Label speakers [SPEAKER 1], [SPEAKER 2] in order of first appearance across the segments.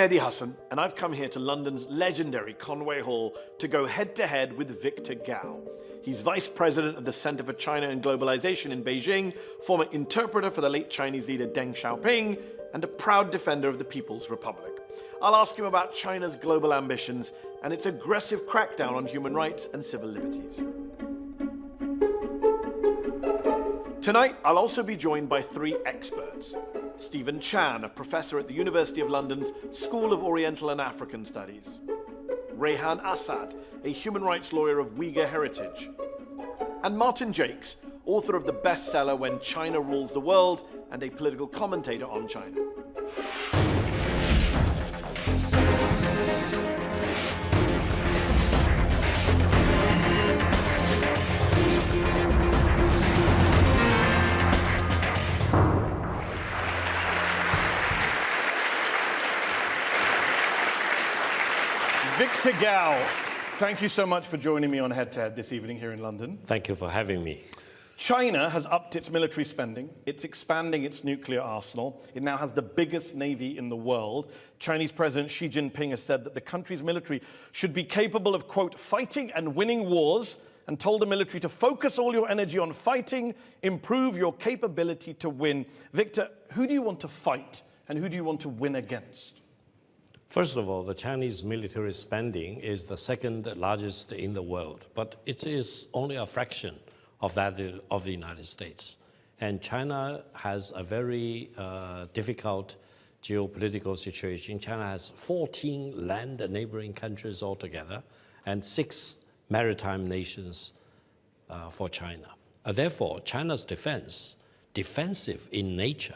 [SPEAKER 1] Mehdi Hasan, and I've come here to London's legendary Conway Hall to go head-to-head with Victor Gao. He's Vice President of the Center for China and Globalization in Beijing, former interpreter for the late Chinese leader Deng Xiaoping, and a proud defender of the People's Republic. I'll ask him about China's global ambitions and its aggressive crackdown on human rights and civil liberties. Tonight, I'll also be joined by three experts. Stephen Chan, a professor at the University of London's School of Oriental and African Studies. Rehan Assad, a human rights lawyer of Uyghur heritage. And Martin Jakes, author of the bestseller When China Rules the World and a political commentator on China. Victor Gao, thank you so much for joining me on Head to Head this evening here in London.
[SPEAKER 2] Thank you for having me.
[SPEAKER 1] China has upped its military spending. It's expanding its nuclear arsenal. It now has the biggest navy in the world. Chinese President Xi Jinping has said that the country's military should be capable of, quote, fighting and winning wars, and told the military to focus all your energy on fighting, improve your capability to win. Victor, who do you want to fight and who do you want to win against?
[SPEAKER 2] First of all, the Chinese military spending is the second largest in the world, but it is only a fraction of that of the United States. And China has a very difficult geopolitical situation. China has 14 land neighboring countries altogether and 6 maritime nations for China. Therefore, China's defensive in nature,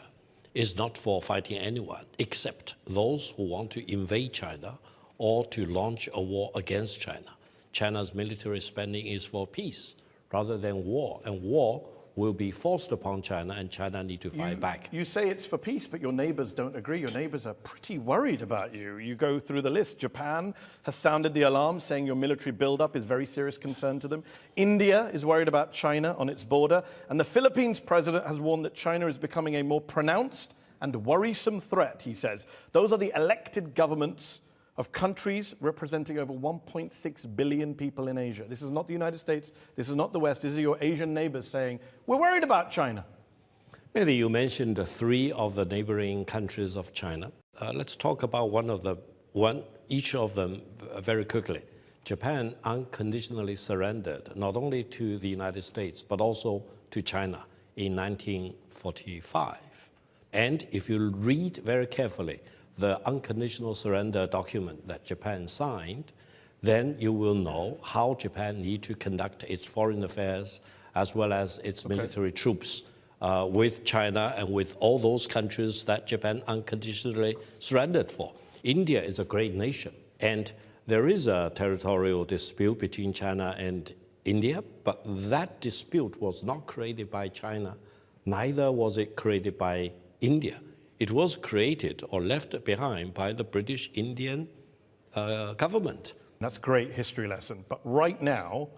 [SPEAKER 2] is not for fighting anyone except those who want to invade China or to launch a war against China. China's military spending is for peace rather than war, and war will be forced upon China, and China need to fight back.
[SPEAKER 1] You say it's for peace, but your neighbors don't agree. Your neighbors are pretty worried about you. You go through the list. Japan has sounded the alarm, saying your military buildup is very serious concern to them. India is worried about China on its border. And the Philippines president has warned that China is becoming a more pronounced and worrisome threat, he says. Those are the elected governments of countries representing over 1.6 billion people in Asia. This is not the United States, this is not the West, these are your Asian neighbors saying, we're worried about China.
[SPEAKER 2] Mehdi, you mentioned 3 of the neighboring countries of China. Let's talk about each of them very quickly. Japan unconditionally surrendered not only to the United States, but also to China in 1945. And if you read very carefully the unconditional surrender document that Japan signed, then you will know how Japan needs to conduct its foreign affairs as well as its military troops with China and with all those countries that Japan unconditionally surrendered for. India is a great nation, and there is a territorial dispute between China and India, but that dispute was not created by China, neither was it created by India. It was created or left behind by the British Indian government.
[SPEAKER 1] That's a great history lesson. But right now,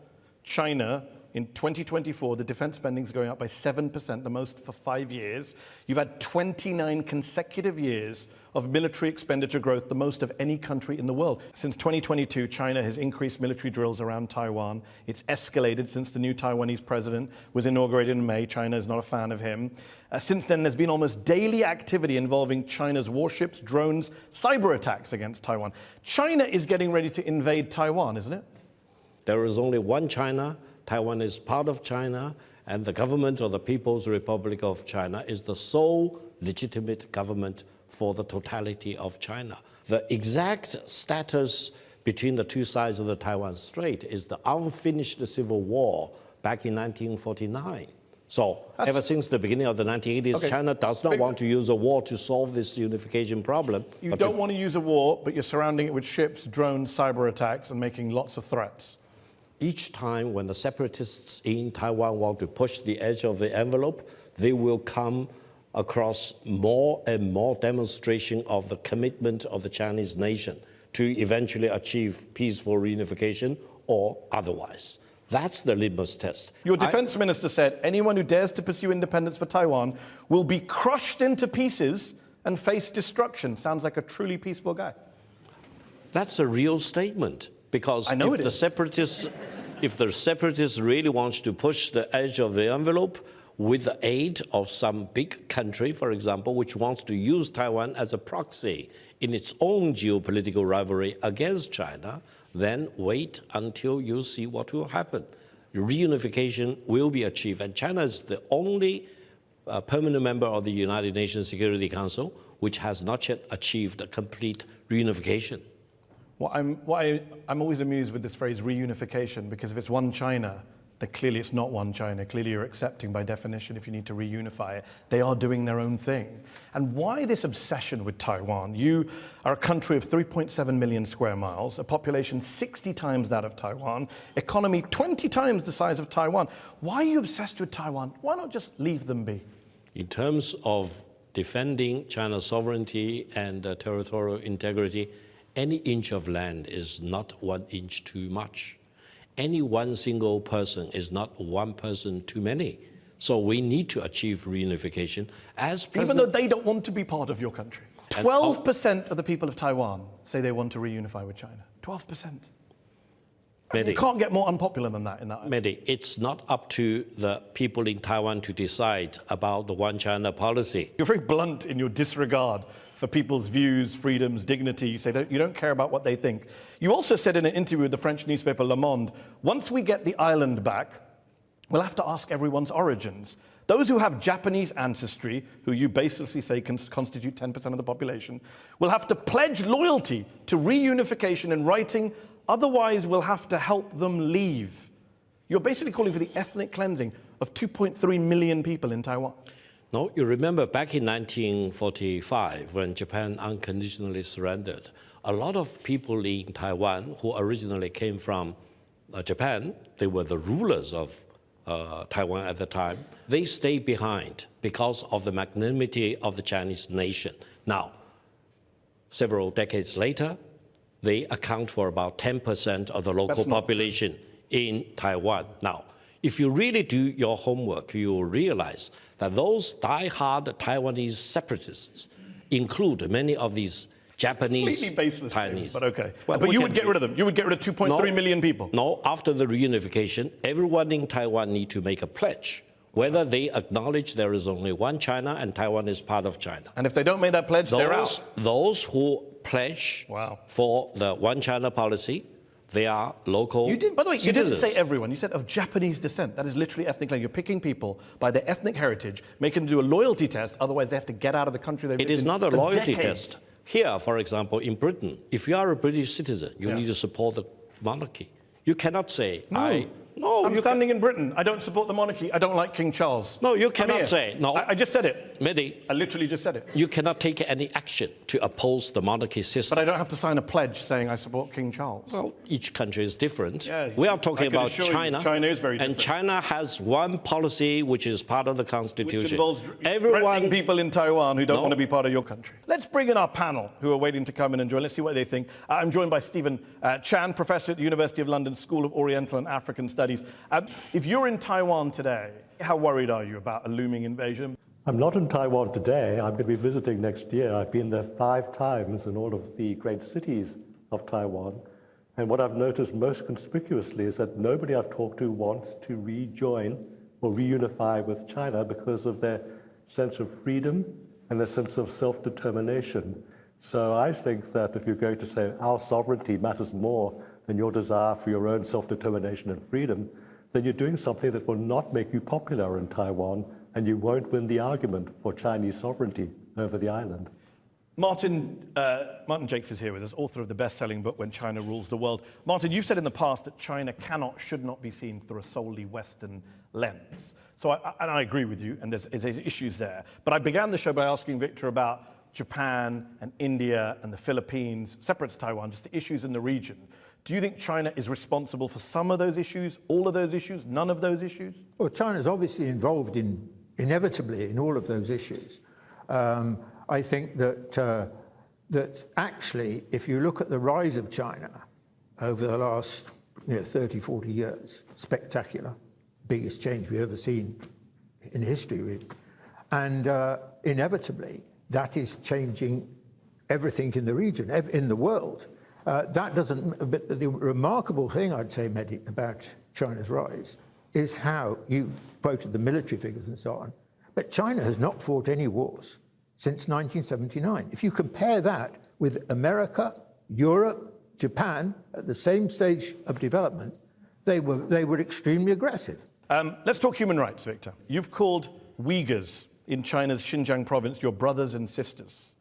[SPEAKER 1] China, in 2024, the defense spending is going up by 7%, the most for 5 years. You've had 29 consecutive years of military expenditure growth, the most of any country in the world. Since 2022, China has increased military drills around Taiwan. It's escalated since the new Taiwanese president was inaugurated in May. China is not a fan of him. Since then, there's been almost daily activity involving China's warships, drones, cyber attacks against Taiwan. China is getting ready to invade Taiwan, isn't it?
[SPEAKER 2] There is only one China. Taiwan is part of China, and the government of the People's Republic of China is the sole legitimate government for the totality of China. The exact status between the two sides of the Taiwan Strait is the unfinished civil war back in 1949. So ever since the beginning of the 1980s, China does not want to use a war to solve this unification problem.
[SPEAKER 1] You don't want to use a war, but you're surrounding it with ships, drones, cyber attacks, and making lots of threats.
[SPEAKER 2] Each time when the separatists in Taiwan want to push the edge of the envelope, they will come across more and more demonstration of the commitment of the Chinese nation to eventually achieve peaceful reunification or otherwise. That's the litmus test.
[SPEAKER 1] Your defense minister said anyone who dares to pursue independence for Taiwan will be crushed into pieces and face destruction. Sounds like a truly peaceful guy.
[SPEAKER 2] That's a real statement, because
[SPEAKER 1] I know
[SPEAKER 2] if the separatists really want to push the edge of the envelope with the aid of some big country, for example, which wants to use Taiwan as a proxy in its own geopolitical rivalry against China, then wait until you see what will happen. Reunification will be achieved, and China is the only permanent member of the United Nations Security Council which has not yet achieved a complete reunification.
[SPEAKER 1] I'm always amused with this phrase reunification, because if it's one China, then clearly it's not one China. Clearly you're accepting by definition if you need to reunify it. They are doing their own thing. And why this obsession with Taiwan? You are a country of 3.7 million square miles, a population 60 times that of Taiwan, economy 20 times the size of Taiwan. Why are you obsessed with Taiwan? Why not just leave them be?
[SPEAKER 2] In terms of defending China's sovereignty and territorial integrity, any inch of land is not 1 inch too much. Any one single person is not one person too many. So we need to achieve reunification.
[SPEAKER 1] Even though they don't want to be part of your country. 12% of the people of Taiwan say they want to reunify with China. 12%. You can't get more unpopular than that in that.
[SPEAKER 2] Mehdi, it's not up to the people in Taiwan to decide about the one China policy.
[SPEAKER 1] You're very blunt in your disregard for people's views, freedoms, dignity. You say that you don't care about what they think. You also said in an interview with the French newspaper Le Monde, once we get the island back, we'll have to ask everyone's origins. Those who have Japanese ancestry, who you basically say constitute 10% of the population, will have to pledge loyalty to reunification in writing, otherwise we'll have to help them leave. You're basically calling for the ethnic cleansing of 2.3 million people in Taiwan.
[SPEAKER 2] No, you remember back in 1945, when Japan unconditionally surrendered, a lot of people in Taiwan who originally came from Japan, they were the rulers of Taiwan at the time, they stayed behind because of the magnanimity of the Chinese nation. Now, several decades later, they account for about 10% of the local population in Taiwan. Now, if you really do your homework, you will realize that those die-hard Taiwanese separatists include many of these Japanese
[SPEAKER 1] completely baseless
[SPEAKER 2] Chinese.
[SPEAKER 1] But okay. Well, but you would get rid of them. You would get rid of 2.3 million people.
[SPEAKER 2] No, after the reunification, everyone in Taiwan need to make a pledge whether they acknowledge there is only one China and Taiwan is part of China.
[SPEAKER 1] And if they don't make that pledge, they're out.
[SPEAKER 2] Those who pledge for the one China policy, they are local
[SPEAKER 1] citizens. By the way, you didn't say everyone. You said of Japanese descent. That is literally ethnic cleansing. You're picking people by their ethnic heritage, making them do a loyalty test. Otherwise, they have to get out of the country they've lived in.
[SPEAKER 2] It is not a loyalty
[SPEAKER 1] decades.
[SPEAKER 2] test. Here, for example, in Britain, if you are a British citizen, you need to support the monarchy. You cannot say,
[SPEAKER 1] I'm standing in Britain. I don't support the monarchy. I don't like King Charles.
[SPEAKER 2] No, you cannot say. No,
[SPEAKER 1] I just said it.
[SPEAKER 2] Mehdi,
[SPEAKER 1] I literally just said it.
[SPEAKER 2] You cannot take any action to oppose the monarchy system.
[SPEAKER 1] But I don't have to sign a pledge saying I support King Charles.
[SPEAKER 2] Well, each country is different.
[SPEAKER 1] Yeah,
[SPEAKER 2] we are talking about China.
[SPEAKER 1] China is very different.
[SPEAKER 2] And China has one policy which is part of the constitution.
[SPEAKER 1] Which involves threatening people in Taiwan who don't want to be part of your country. Let's bring in our panel who are waiting to come in and join. Let's see what they think. I'm joined by Stephen Chan, professor at the University of London School of Oriental and African Studies. If you're in Taiwan today, how worried are you about a looming invasion?
[SPEAKER 3] I'm not in Taiwan today. I'm going to be visiting next year. I've been there 5 times in all of the great cities of Taiwan. And what I've noticed most conspicuously is that nobody I've talked to wants to rejoin or reunify with China because of their sense of freedom and their sense of self-determination. So I think that if you're going to say our sovereignty matters more than your desire for your own self-determination and freedom, then you're doing something that will not make you popular in Taiwan, and you won't win the argument for Chinese sovereignty over the island.
[SPEAKER 1] Martin Jakes is here with us, author of the best-selling book, When China Rules the World. Martin, you've said in the past that China should not be seen through a solely Western lens. So I agree with you, and there's issues there. But I began the show by asking Victor about Japan and India and the Philippines, separate to Taiwan, just the issues in the region. Do you think China is responsible for some of those issues, all of those issues, none of those issues?
[SPEAKER 4] Well, China's obviously involved inevitably in all of those issues. I think that actually, if you look at the rise of China over the last 30, 40 years, spectacular, biggest change we've ever seen in history, really. And inevitably, that is changing everything in the region, in the world. That doesn't, but the remarkable thing I'd say, Mehdi, about China's rise is how, you quoted the military figures and so on, but China has not fought any wars since 1979. If you compare that with America, Europe, Japan, at the same stage of development, they were extremely aggressive.
[SPEAKER 1] Let's talk human rights, Victor. You've called Uyghurs in China's Xinjiang province your brothers and sisters.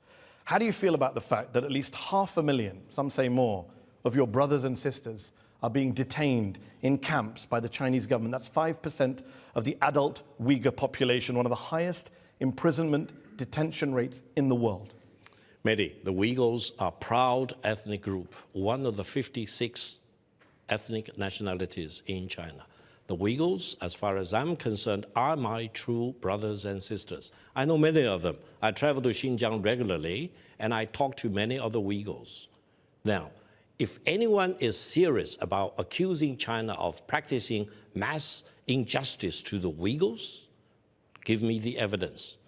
[SPEAKER 1] How do you feel about the fact that at least 500,000, some say more, of your brothers and sisters are being detained in camps by the Chinese government? That's 5% of the adult Uyghur population, one of the highest imprisonment detention rates in the world.
[SPEAKER 2] Mehdi, the Uyghurs are a proud ethnic group, one of the 56 ethnic nationalities in China. The Uyghurs, as far as I'm concerned, are my true brothers and sisters. I know many of them. I travel to Xinjiang regularly, and I talk to many of the Uyghurs. Now, if anyone is serious about accusing China of practicing mass injustice to the Uyghurs, give me the evidence.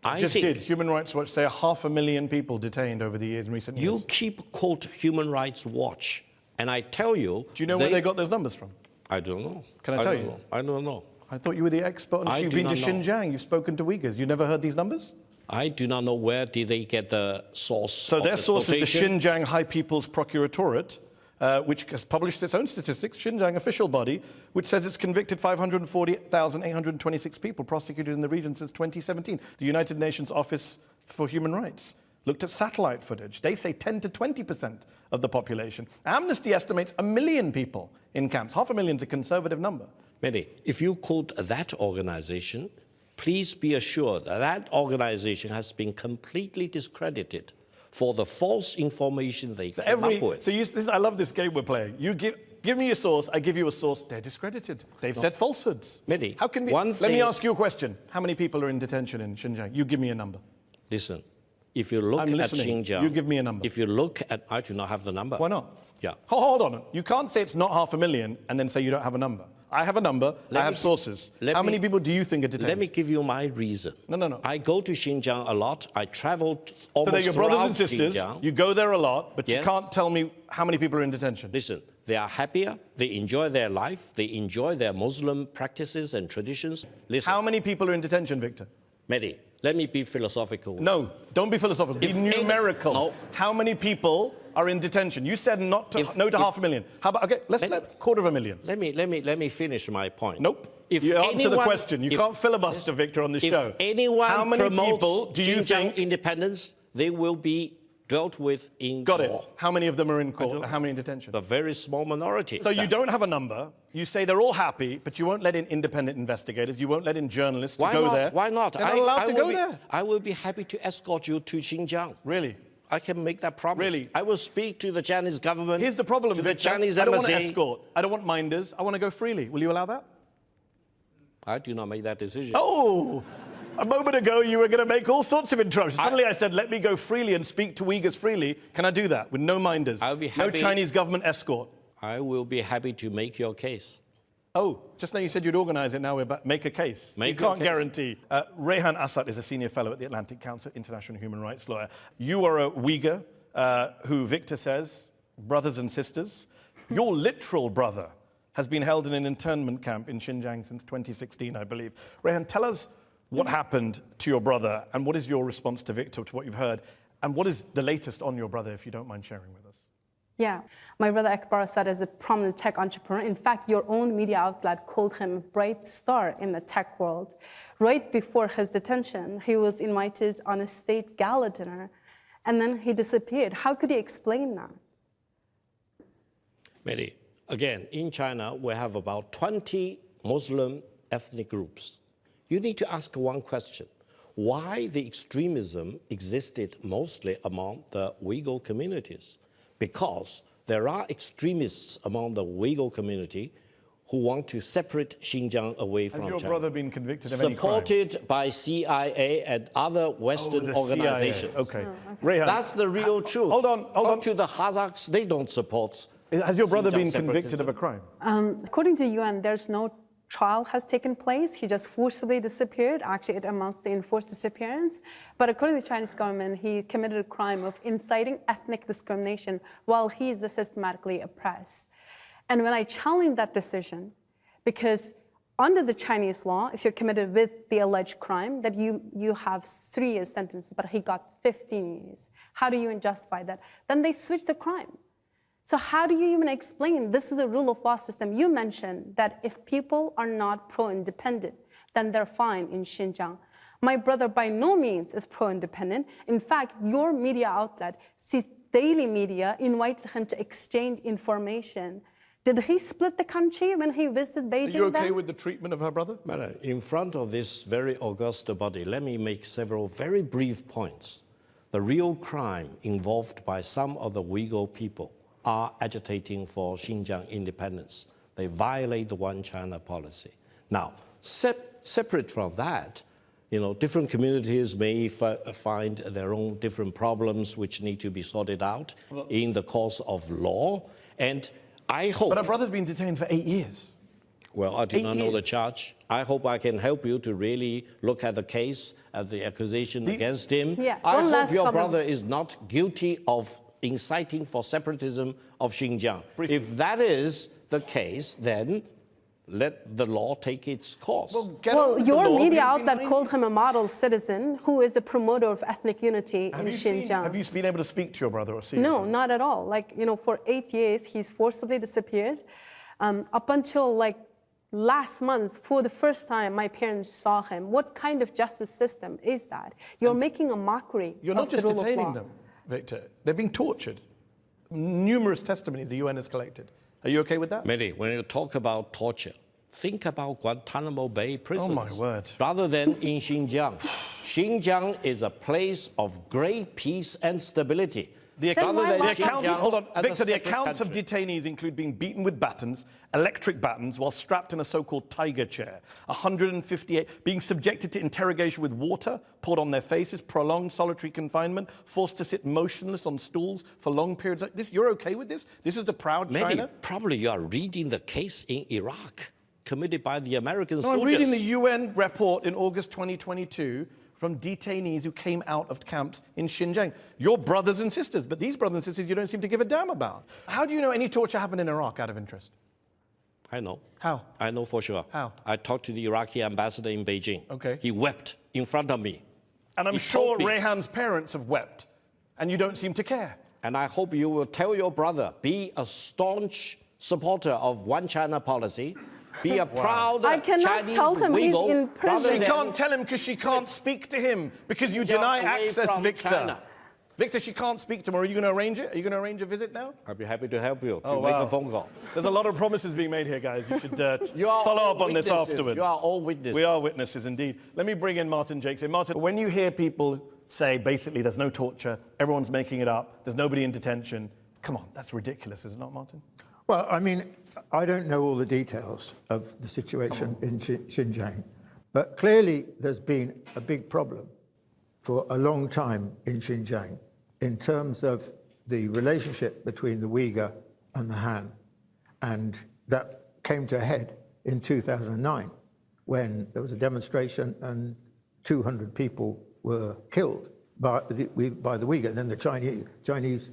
[SPEAKER 2] I
[SPEAKER 1] just
[SPEAKER 2] think
[SPEAKER 1] did. Human Rights Watch say 500,000 people detained over the years in recent years.
[SPEAKER 2] You keep quote Human Rights Watch, and I tell you...
[SPEAKER 1] Do you know where they got those numbers from?
[SPEAKER 2] I don't know.
[SPEAKER 1] Can I tell you?
[SPEAKER 2] I don't know.
[SPEAKER 1] I thought you were the expert on this. You've been to Xinjiang, you've spoken to Uyghurs. You never heard these numbers?
[SPEAKER 2] I do not know where did they get the source.
[SPEAKER 1] So their source is the Xinjiang High People's Procuratorate, which has published its own statistics, Xinjiang official body, which says it's convicted 540,826 people prosecuted in the region since 2017. The United Nations Office for Human Rights looked at satellite footage. They say 10 to 20% of the population. Amnesty estimates 1 million people in camps. 500,000 is a conservative number.
[SPEAKER 2] Mehdi, if you quote that organization, please be assured that that organization has been completely discredited for the false information they came up with.
[SPEAKER 1] I love this game we're playing. You give me a source, I give you a source. They're discredited. They've said falsehoods.
[SPEAKER 2] Mehdi,
[SPEAKER 1] how can we? Let me ask you a question. How many people are in detention in Xinjiang? You give me a number.
[SPEAKER 2] Listen, if you look at Xinjiang,
[SPEAKER 1] you give me a number.
[SPEAKER 2] If you look at, I do not have the number.
[SPEAKER 1] Why not?
[SPEAKER 2] Yeah.
[SPEAKER 1] Hold on. You can't say it's not 500,000 and then say you don't have a number. I have a number. I have sources. How many people do you think are detained?
[SPEAKER 2] Let me give you my reason.
[SPEAKER 1] No.
[SPEAKER 2] I go to Xinjiang a lot. I travel almost
[SPEAKER 1] So they're your brothers and sisters.
[SPEAKER 2] Xinjiang.
[SPEAKER 1] You go there a lot, but
[SPEAKER 2] Yes.
[SPEAKER 1] you can't tell me how many people are in detention.
[SPEAKER 2] Listen, they are happier. They enjoy their life. They enjoy their Muslim practices and traditions. Listen.
[SPEAKER 1] How many people are in detention, Victor?
[SPEAKER 2] Mehdi, let me be philosophical.
[SPEAKER 1] No, don't be philosophical. Be numerical.
[SPEAKER 2] No.
[SPEAKER 1] How many people are in detention? You said no to 500,000. How about, okay, let's let 250,000.
[SPEAKER 2] Let me finish my point.
[SPEAKER 1] Nope.
[SPEAKER 2] If
[SPEAKER 1] you answer the question. You
[SPEAKER 2] if-
[SPEAKER 1] can't filibuster, Victor, on this show.
[SPEAKER 2] If anyone
[SPEAKER 1] how many
[SPEAKER 2] promotes
[SPEAKER 1] people do you
[SPEAKER 2] Xinjiang
[SPEAKER 1] think...
[SPEAKER 2] independence, they will be dealt with in
[SPEAKER 1] Got it.
[SPEAKER 2] court.
[SPEAKER 1] How many of them are in court and how many in detention?
[SPEAKER 2] The very small minority.
[SPEAKER 1] So you don't have a number. You say they're all happy, but you won't let in independent investigators. You won't let in journalists to go there.
[SPEAKER 2] Why not?
[SPEAKER 1] They're not allowed to go there.
[SPEAKER 2] I will be happy to escort you to Xinjiang.
[SPEAKER 1] Really?
[SPEAKER 2] I can make that promise.
[SPEAKER 1] Really?
[SPEAKER 2] I will speak to the Chinese government.
[SPEAKER 1] Here's the problem,
[SPEAKER 2] to the
[SPEAKER 1] Victor.
[SPEAKER 2] Chinese
[SPEAKER 1] I don't
[SPEAKER 2] embassy.
[SPEAKER 1] want to escort. I don't want minders. I want to go freely. Will you allow that?
[SPEAKER 2] I do not make that decision.
[SPEAKER 1] Oh! A moment ago, you were going to make all sorts of interruptions. Suddenly I said, let me go freely and speak to Uyghurs freely. Can I do that with no minders?
[SPEAKER 2] I'll be
[SPEAKER 1] No
[SPEAKER 2] happy.
[SPEAKER 1] Chinese government escort.
[SPEAKER 2] I will be happy to make your case.
[SPEAKER 1] Oh, just now you said you'd organize it. Now we're back. Make a case.
[SPEAKER 2] Make
[SPEAKER 1] you can't
[SPEAKER 2] a case.
[SPEAKER 1] guarantee. Rehan Assad is a senior fellow at the Atlantic Council, international human rights lawyer. You are a Uyghur who Victor says, brothers and sisters. Your literal brother has been held in an internment camp in Xinjiang since 2016, I believe. Rehan, tell us what happened to your brother and what is your response to Victor, to what you've heard, and what is the latest on your brother, if you don't mind sharing with us.
[SPEAKER 5] Yeah, my brother Akbar Assad is a prominent tech entrepreneur. In fact, your own media outlet called him a bright star in the tech world. Right before his detention, he was invited on a state gala dinner, and then he disappeared. How could you explain that?
[SPEAKER 2] Mehdi, again, in China, we have about 20 Muslim ethnic groups. You need to ask one question. Why the extremism existed mostly among the Uyghur communities? Because there are extremists among the Uyghur community who want to separate Xinjiang away from China.
[SPEAKER 1] Has your brother been convicted of any crime?
[SPEAKER 2] Supported by CIA and other Western organizations.
[SPEAKER 1] CIA. Okay. Rehan,
[SPEAKER 2] that's the real truth.
[SPEAKER 1] Hold on.
[SPEAKER 2] Talk to the Kazakhs, they don't support.
[SPEAKER 1] Has your brother been
[SPEAKER 2] Xinjiang
[SPEAKER 1] convicted
[SPEAKER 2] separatism.
[SPEAKER 1] of a crime?
[SPEAKER 5] According to UN, there's no trial has taken place. He just forcibly disappeared. Actually, it amounts to enforced disappearance. But according to the Chinese government, he committed a crime of inciting ethnic discrimination while he is systematically oppressed. And when I challenged that decision, because under the Chinese law, if you're committed with the alleged crime, that you have 3 years sentence, but he got 15 years. How do you justify that? Then they switch the crime. So how do you even explain this is a rule of law system? You mentioned that if people are not pro-independent, then they're fine in Xinjiang. My brother by no means is pro-independent. In fact, your media outlet, daily media, invited him to exchange information. Did he split the country when he visited Beijing?
[SPEAKER 1] Are you okay with the treatment of her brother?
[SPEAKER 2] Madam, in front of this very august body, let me make several very brief points. The real crime involved by some of the Uyghur people are agitating for Xinjiang independence. They violate the One China policy. Now, separate from that, different communities may find their own different problems which need to be sorted out in the course of law. And I hope...
[SPEAKER 1] But her brother's been detained for 8 years.
[SPEAKER 2] Well, I do not know the charge. I hope I can help you to really look at the case, at the accusation against him.
[SPEAKER 5] Yeah,
[SPEAKER 2] I hope your brother is not guilty of inciting for separatism of Xinjiang.
[SPEAKER 1] Briefly.
[SPEAKER 2] If that is the case, then let the law take its course.
[SPEAKER 5] Well, your media outlet called him a model citizen who is a promoter of ethnic unity in Xinjiang.
[SPEAKER 1] Have you been able to speak to your brother or see him?
[SPEAKER 5] No, not at all. For 8 years, he's forcibly disappeared. Up until last month, for the first time, my parents saw him. What kind of justice system is that? You're making a mockery
[SPEAKER 1] You're not
[SPEAKER 5] of the
[SPEAKER 1] just
[SPEAKER 5] rule of law.
[SPEAKER 1] detaining them, Victor. They're being tortured. Numerous testimonies the UN has collected. Are you okay with that?
[SPEAKER 2] Mehdi, when you talk about torture, think about Guantanamo Bay prisons.
[SPEAKER 1] Oh, my word.
[SPEAKER 2] Rather than in Xinjiang. Xinjiang is a place of great peace and stability.
[SPEAKER 1] The accounts, hold on,
[SPEAKER 2] as a
[SPEAKER 1] Victor, the
[SPEAKER 2] separate
[SPEAKER 1] accounts of
[SPEAKER 2] country.
[SPEAKER 1] detainees include being beaten with batons, electric batons, while strapped in a so-called tiger chair. 158 being subjected to interrogation with water poured on their faces, prolonged solitary confinement, forced to sit motionless on stools for long periods. Like this, you're okay with this? This is the proud China?
[SPEAKER 2] Maybe, probably you are reading the case in Iraq committed by the American soldiers.
[SPEAKER 1] I'm reading the UN report in August 2022 from detainees who came out of camps in Xinjiang. Your brothers and sisters, but these brothers and sisters you don't seem to give a damn about. How do you know any torture happened in Iraq out of interest?
[SPEAKER 2] I know.
[SPEAKER 1] How?
[SPEAKER 2] I know for sure.
[SPEAKER 1] How?
[SPEAKER 2] I talked to the Iraqi ambassador in Beijing.
[SPEAKER 1] Okay.
[SPEAKER 2] He wept in front of me.
[SPEAKER 1] And I'm
[SPEAKER 2] He
[SPEAKER 1] sure
[SPEAKER 2] told me.
[SPEAKER 1] Rehan's parents have wept, and you don't seem to care.
[SPEAKER 2] And I hope you will tell your brother, be a staunch supporter of One China policy, be a proud
[SPEAKER 5] I cannot
[SPEAKER 2] Chinese
[SPEAKER 5] tell him he's
[SPEAKER 2] Uyghur,
[SPEAKER 5] in prison.
[SPEAKER 2] rather
[SPEAKER 1] She
[SPEAKER 2] than
[SPEAKER 1] can't tell him because she can't speak to him, because you deny
[SPEAKER 2] away
[SPEAKER 1] access,
[SPEAKER 2] from
[SPEAKER 1] Victor.
[SPEAKER 2] China.
[SPEAKER 1] Victor, she can't speak to him. Are you going to arrange it? Are you going to arrange a visit now?
[SPEAKER 2] I'll be happy to help you to
[SPEAKER 1] Oh,
[SPEAKER 2] make
[SPEAKER 1] wow.
[SPEAKER 2] a phone call.
[SPEAKER 1] There's a lot of promises being made here, guys. You should
[SPEAKER 2] You are
[SPEAKER 1] follow
[SPEAKER 2] all
[SPEAKER 1] up on this
[SPEAKER 2] witnesses.
[SPEAKER 1] afterwards.
[SPEAKER 2] You are all witnesses.
[SPEAKER 1] We are witnesses, indeed. Let me bring in Martin Jakes. Martin, when you hear people say, basically, there's no torture, everyone's making it up, there's nobody in detention, come on, that's ridiculous, is it not, Martin?
[SPEAKER 4] Well, I mean, I don't know all the details of the situation in Xinjiang, but clearly there's been a big problem for a long time in Xinjiang in terms of the relationship between the Uyghur and the Han. And that came to a head in 2009 when there was a demonstration and 200 people were killed by the Uyghur. And then the Chinese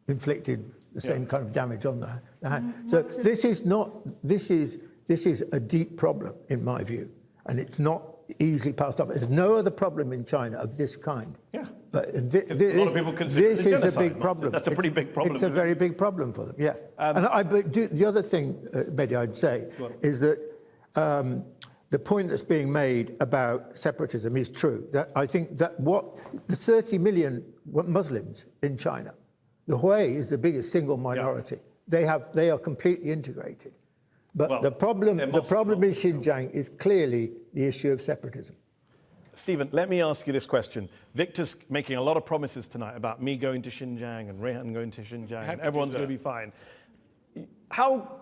[SPEAKER 4] inflicted the same kind of damage on the hand. So this is a deep problem in my view, and it's not easily passed off. There's no other problem in China of this kind.
[SPEAKER 1] Yeah.
[SPEAKER 4] But
[SPEAKER 1] A lot of people consider
[SPEAKER 4] this
[SPEAKER 1] it
[SPEAKER 4] is a
[SPEAKER 1] genocide,
[SPEAKER 4] big
[SPEAKER 1] Martin.
[SPEAKER 4] problem.
[SPEAKER 1] That's a pretty big problem.
[SPEAKER 4] It's a very big problem for them. Yeah. The other thing, Mehdi, I'd say is that the point that's being made about separatism is true. That I think that the 30 million Muslims in China, the Hui is the biggest single minority. Yeah. They are completely integrated. But the problem in Xinjiang is clearly the issue of separatism.
[SPEAKER 1] Stephen, let me ask you this question. Victor's making a lot of promises tonight about me going to Xinjiang and Rehan going to Xinjiang, and everyone's going to be fine. How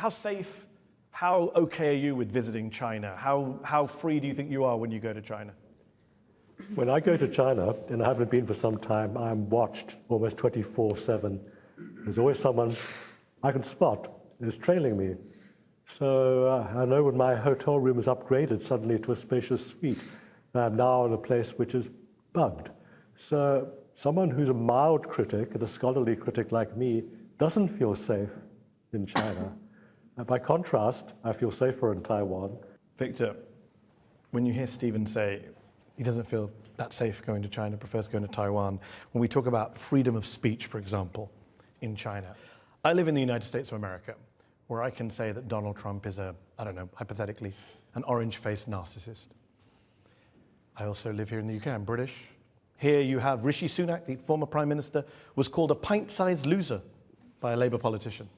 [SPEAKER 1] safe, how okay are you with visiting China? How free do you think you are when you go to China?
[SPEAKER 3] When I go to China, and I haven't been for some time, I'm watched almost 24/7. There's always someone I can spot who's trailing me. So I know when my hotel room was upgraded suddenly to a spacious suite, I'm now in a place which is bugged. So someone who's a mild critic and a scholarly critic like me doesn't feel safe in China. By contrast, I feel safer in Taiwan.
[SPEAKER 1] Victor, when you hear Stephen say he doesn't feel that safe going to China, prefers going to Taiwan, when we talk about freedom of speech, for example, in China, I live in the United States of America, where I can say that Donald Trump is I don't know, hypothetically, an orange-faced narcissist. I also live here in the UK, I'm British. Here you have Rishi Sunak, the former Prime Minister, was called a pint-sized loser by a Labour politician.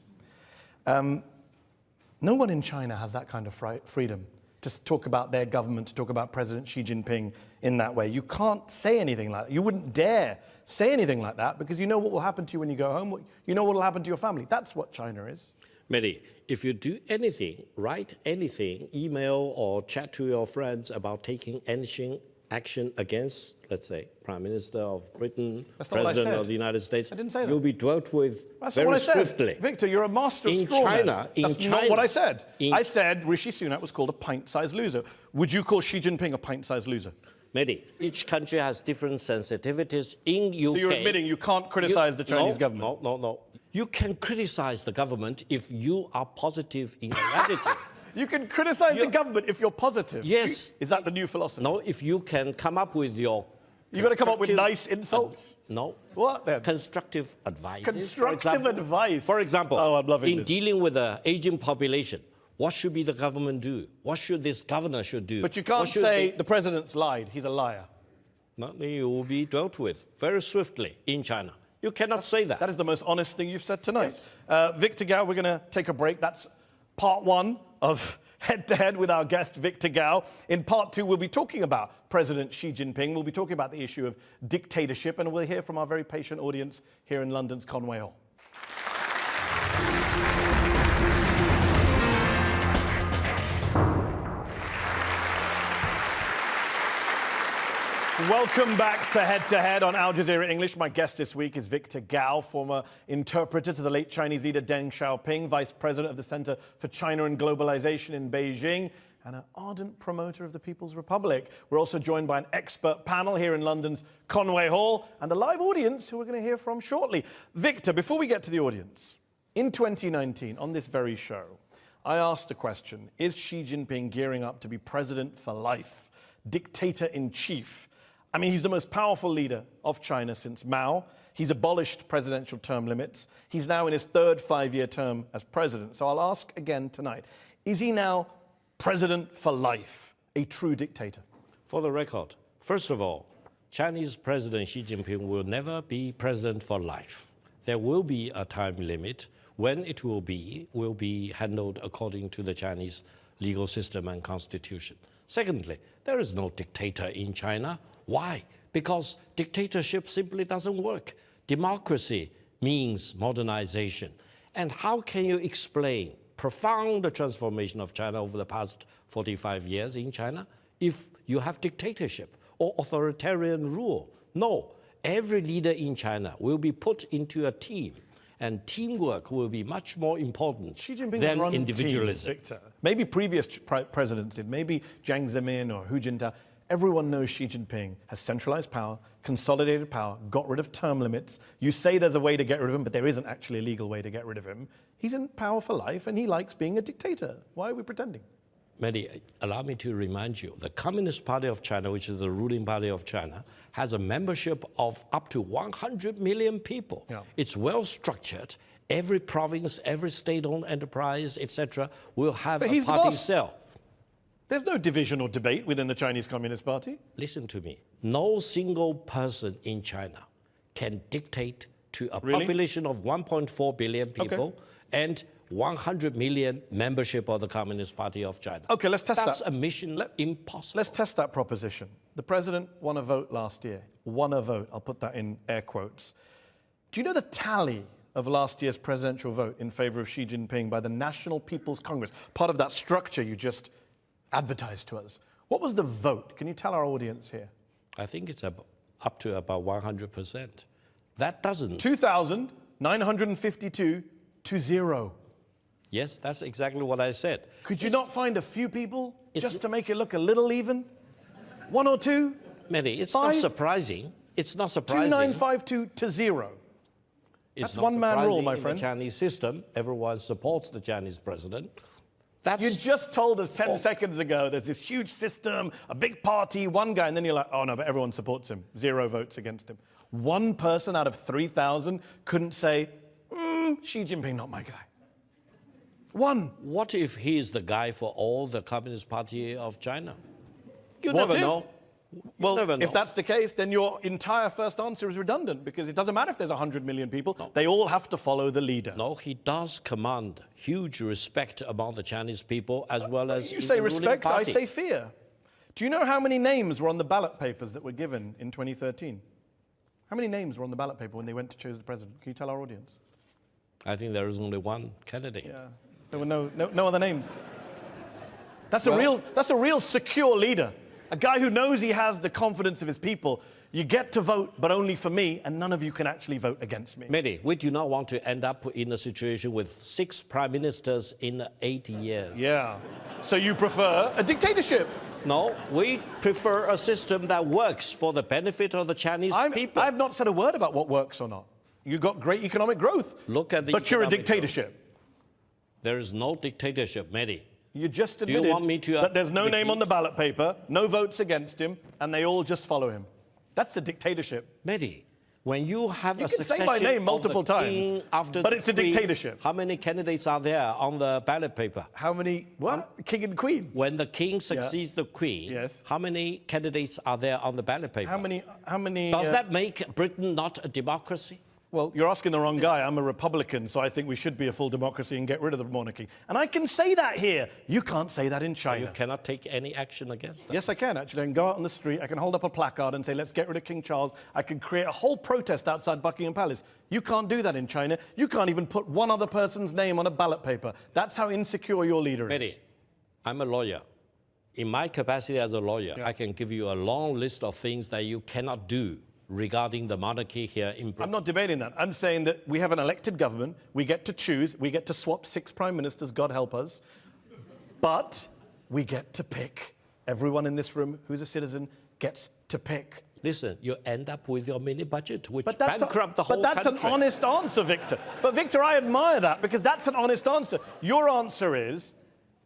[SPEAKER 1] No one in China has that kind of freedom to talk about their government, to talk about President Xi Jinping in that way. You can't say anything like that. You wouldn't dare say anything like that because you know what will happen to you when you go home. You know what will happen to your family. That's what China is.
[SPEAKER 2] Mehdi, if you do anything, write anything, email or chat to your friends about taking anything action against, let's say, Prime Minister of Britain, President of the United States,
[SPEAKER 1] I didn't say that.
[SPEAKER 2] You'll be dealt with
[SPEAKER 1] That's
[SPEAKER 2] very
[SPEAKER 1] not what I
[SPEAKER 2] swiftly.
[SPEAKER 1] said. Victor, you're a master of straw man. That's not what I said. I said Rishi Sunak was called a pint-sized loser. Would you call Xi Jinping a pint-sized loser?
[SPEAKER 2] Mehdi, each country has different sensitivities. In UK...
[SPEAKER 1] So you're admitting you can't criticize the Chinese government?
[SPEAKER 2] No. You can criticize the government if you are positive in your attitude.
[SPEAKER 1] You can criticize the government if you're positive.
[SPEAKER 2] Yes.
[SPEAKER 1] Is that the new philosophy?
[SPEAKER 2] No, if you can come up with your...
[SPEAKER 1] You've got to come up with nice insults.
[SPEAKER 2] No.
[SPEAKER 1] What then?
[SPEAKER 2] Constructive advice.
[SPEAKER 1] Constructive advice.
[SPEAKER 2] For example,
[SPEAKER 1] I'm loving
[SPEAKER 2] in
[SPEAKER 1] this.
[SPEAKER 2] dealing with the aging population, what should be the government do? What should this governor do?
[SPEAKER 1] But you can't say the president's lied. He's a liar.
[SPEAKER 2] No, you will be dealt with very swiftly in China. You cannot say that.
[SPEAKER 1] That is the most honest thing you've said tonight. Yes. Victor Gao, we're going to take a break. That's part one of Head-to-Head with our guest, Victor Gao. In part two, we'll be talking about President Xi Jinping. We'll be talking about the issue of dictatorship, and we'll hear from our very patient audience here in London's Conway Hall. Welcome back to Head on Al Jazeera English. My guest this week is Victor Gao, former interpreter to the late Chinese leader Deng Xiaoping, vice president of the Center for China and Globalization in Beijing, and an ardent promoter of the People's Republic. We're also joined by an expert panel here in London's Conway Hall and a live audience who we're going to hear from shortly. Victor, before we get to the audience, in 2019, on this very show, I asked the question, is Xi Jinping gearing up to be president for life, dictator-in-chief? I mean, he's the most powerful leader of China since Mao. He's abolished presidential term limits. He's now in his third five-year term as president. So I'll ask again tonight, is he now president for life, a true dictator?
[SPEAKER 2] For the record, first of all, Chinese President Xi Jinping will never be president for life. There will be a time limit. When it will be handled according to the Chinese legal system and constitution. Secondly, there is no dictator in China. Why? Because dictatorship simply doesn't work. Democracy means modernization. And how can you explain profound transformation of China over the past 45 years in China if you have dictatorship or authoritarian rule? No. Every leader in China will be put into a team, and teamwork will be much more important than individualism.
[SPEAKER 1] Victor. Maybe previous presidents did, maybe Jiang Zemin or Hu Jintao. Everyone knows Xi Jinping has centralized power, consolidated power, got rid of term limits. You say there's a way to get rid of him, but there isn't actually a legal way to get rid of him. He's in power for life, and he likes being a dictator. Why are we pretending?
[SPEAKER 2] Mehdi, allow me to remind you, the Communist Party of China, which is the ruling party of China, has a membership of up to 100 million people. Yeah. It's well structured. Every province, every state-owned enterprise, etc., will have a party cell.
[SPEAKER 1] There's no division or debate within the Chinese Communist Party.
[SPEAKER 2] Listen to me. No single person in China can dictate to a population of 1.4 billion people and 100 million membership of the Communist Party of China.
[SPEAKER 1] Okay, let's test that.
[SPEAKER 2] That's a mission impossible.
[SPEAKER 1] Let's test that proposition. The president won a vote last year. Won a vote. I'll put that in air quotes. Do you know the tally of last year's presidential vote in favor of Xi Jinping by the National People's Congress? Part of that structure you just advertised to us. What was the vote? Can you tell our audience here?
[SPEAKER 2] I think it's up to about 100%. That doesn't...
[SPEAKER 1] 2,952 to 0.
[SPEAKER 2] Yes, that's exactly what I said.
[SPEAKER 1] Could you not find a few people just to make it look a little even? One or two?
[SPEAKER 2] Mehdi, it's
[SPEAKER 1] Five?
[SPEAKER 2] not surprising. It's not surprising.
[SPEAKER 1] 2952 to 0.
[SPEAKER 2] It's
[SPEAKER 1] That's
[SPEAKER 2] not
[SPEAKER 1] one-man rule,
[SPEAKER 2] surprising
[SPEAKER 1] my
[SPEAKER 2] in
[SPEAKER 1] friend.
[SPEAKER 2] the Chinese system, everyone supports the Chinese president. That's
[SPEAKER 1] You just told us 10 seconds ago there's this huge system, a big party, one guy, and then you're like, oh no, but everyone supports him. 0 votes against him. One person out of 3,000 couldn't say, Xi Jinping, not my guy. One.
[SPEAKER 2] What if he is the guy for all the Communist Party of China? You
[SPEAKER 1] What
[SPEAKER 2] never
[SPEAKER 1] if?
[SPEAKER 2] know.
[SPEAKER 1] Well,
[SPEAKER 2] never know.
[SPEAKER 1] if that's the case, then your entire first answer is redundant because it doesn't matter if there's 100 million people. They all have to follow the leader.
[SPEAKER 2] No, he does command huge respect among the Chinese people as well as
[SPEAKER 1] You
[SPEAKER 2] in
[SPEAKER 1] say
[SPEAKER 2] the ruling
[SPEAKER 1] respect, I
[SPEAKER 2] party.
[SPEAKER 1] say fear. Do you know how many names were on the ballot papers that were given in 2013? How many names were on the ballot paper when they went to choose the president? Can you tell our audience?
[SPEAKER 2] I think there is only one candidate.
[SPEAKER 1] Yeah, there were no other names. That's a real secure leader. A guy who knows he has the confidence of his people. You get to vote, but only for me, and none of you can actually vote against me.
[SPEAKER 2] Mehdi, we do not want to end up in a situation with 6 prime ministers in 80 years.
[SPEAKER 1] Yeah. So you prefer a dictatorship?
[SPEAKER 2] No, we prefer a system that works for the benefit of the Chinese people.
[SPEAKER 1] I've not said a word about what works or not. You got great economic growth.
[SPEAKER 2] Look at the
[SPEAKER 1] But you're a
[SPEAKER 2] economic
[SPEAKER 1] dictatorship.
[SPEAKER 2] There is no dictatorship, Mehdi.
[SPEAKER 1] You just
[SPEAKER 2] you
[SPEAKER 1] admitted
[SPEAKER 2] want me to,
[SPEAKER 1] that there's no name
[SPEAKER 2] repeat?
[SPEAKER 1] on the ballot paper, no votes against him, and they all just follow him. That's a dictatorship.
[SPEAKER 2] Mehdi, when you have
[SPEAKER 1] You
[SPEAKER 2] a
[SPEAKER 1] can say
[SPEAKER 2] succession
[SPEAKER 1] my name
[SPEAKER 2] of
[SPEAKER 1] multiple
[SPEAKER 2] the
[SPEAKER 1] times,
[SPEAKER 2] king after
[SPEAKER 1] but
[SPEAKER 2] the
[SPEAKER 1] it's a
[SPEAKER 2] queen,
[SPEAKER 1] dictatorship.
[SPEAKER 2] How many candidates are there on the ballot paper?
[SPEAKER 1] How many? What? King and queen?
[SPEAKER 2] When the king succeeds the queen,
[SPEAKER 1] Yes.
[SPEAKER 2] how many candidates are there on the ballot paper?
[SPEAKER 1] How many?
[SPEAKER 2] Does that make Britain not a democracy?
[SPEAKER 1] Well, you're asking the wrong guy. I'm a Republican, so I think we should be a full democracy and get rid of the monarchy. And I can say that here. You can't say that in China.
[SPEAKER 2] You cannot take any action against that.
[SPEAKER 1] Yes, I can, actually. I can go out on the street, I can hold up a placard and say, let's get rid of King Charles. I can create a whole protest outside Buckingham Palace. You can't do that in China. You can't even put one other person's name on a ballot paper. That's how insecure your leader is.
[SPEAKER 2] Mehdi, I'm a lawyer. In my capacity as a lawyer, I can give you a long list of things that you cannot do regarding the monarchy here in Britain.
[SPEAKER 1] I'm not debating that. I'm saying that we have an elected government. We get to choose. We get to swap 6 prime ministers, God help us. But we get to pick. Everyone in this room who's a citizen gets to pick.
[SPEAKER 2] Listen, you end up with your mini budget, which
[SPEAKER 1] But that's
[SPEAKER 2] bankrupt the whole country.
[SPEAKER 1] an honest answer, Victor. But Victor, I admire that because that's an honest answer. Your answer is,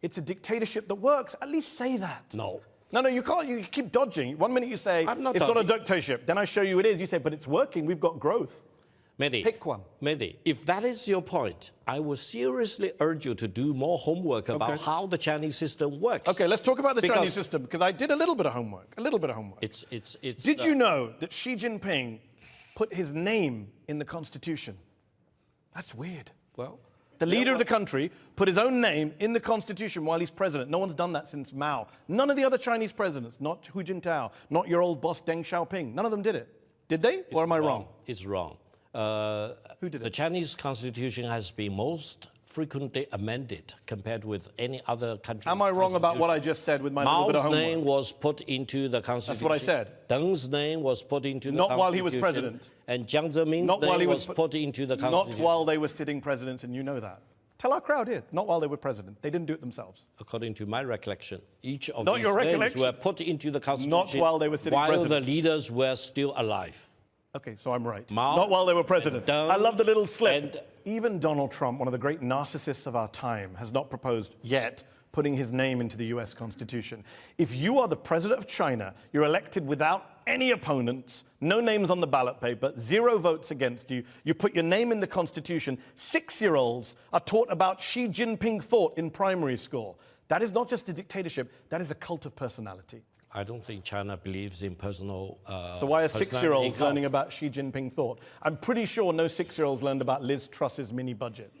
[SPEAKER 1] it's a dictatorship that works. At least say that.
[SPEAKER 2] No.
[SPEAKER 1] No, you can't. You keep dodging. One minute you say,
[SPEAKER 2] I'm not
[SPEAKER 1] it's not a
[SPEAKER 2] dodging.
[SPEAKER 1] dictatorship. Then I show you it is. You say, but it's working. We've got growth.
[SPEAKER 2] Mehdi,
[SPEAKER 1] Pick one.
[SPEAKER 2] Mehdi, if that is your point, I will seriously urge you to do more homework about how the Chinese system works.
[SPEAKER 1] Okay, let's talk about the
[SPEAKER 2] Because-
[SPEAKER 1] Chinese system because I did a little bit of homework.
[SPEAKER 2] It's
[SPEAKER 1] Did you know that Xi Jinping put his name in the Constitution? That's weird.
[SPEAKER 2] Well,
[SPEAKER 1] The leader of the country put his own name in the Constitution while he's president. No one's done that since Mao. None of the other Chinese presidents, not Hu Jintao, not your old boss Deng Xiaoping, none of them did it. Did they? Or am I wrong?
[SPEAKER 2] It's wrong.
[SPEAKER 1] Who did it?
[SPEAKER 2] The Chinese constitution has been most frequently amended compared with any other country.
[SPEAKER 1] Am I wrong about what I just said with my little bit of
[SPEAKER 2] Mao's
[SPEAKER 1] homework?
[SPEAKER 2] name was put into the constitution.
[SPEAKER 1] That's what I said.
[SPEAKER 2] Deng's name was put into the
[SPEAKER 1] Not
[SPEAKER 2] constitution.
[SPEAKER 1] while he was president.
[SPEAKER 2] And Jiang Zemin's
[SPEAKER 1] Not while he
[SPEAKER 2] name
[SPEAKER 1] was
[SPEAKER 2] was put into the constitution.
[SPEAKER 1] Not while they were sitting presidents, and you know that. Tell our crowd here, not while they were president. They didn't do it themselves.
[SPEAKER 2] According to my recollection, each of
[SPEAKER 1] Not
[SPEAKER 2] these
[SPEAKER 1] your
[SPEAKER 2] names
[SPEAKER 1] recollection.
[SPEAKER 2] were put into the constitution
[SPEAKER 1] Not while they were sitting
[SPEAKER 2] while
[SPEAKER 1] presidents.
[SPEAKER 2] the leaders were still alive.
[SPEAKER 1] Okay, so I'm right.
[SPEAKER 2] Mao
[SPEAKER 1] Not while they were president.
[SPEAKER 2] and Deng
[SPEAKER 1] I love the little slip.
[SPEAKER 2] and-
[SPEAKER 1] Even Donald Trump, one of the great narcissists of our time, has not proposed yet putting his name into the US Constitution. If you are the president of China, you're elected without any opponents, no names on the ballot paper, 0 votes against you, you put your name in the Constitution, 6-year-olds are taught about Xi Jinping thought in primary school. That is not just a dictatorship, that is a cult of personality.
[SPEAKER 2] I don't think China believes in personal.
[SPEAKER 1] So why are
[SPEAKER 2] personality
[SPEAKER 1] 6-year-olds
[SPEAKER 2] cult.
[SPEAKER 1] learning about Xi Jinping thought? I'm pretty sure no 6-year-olds learned about Liz Truss's mini budget.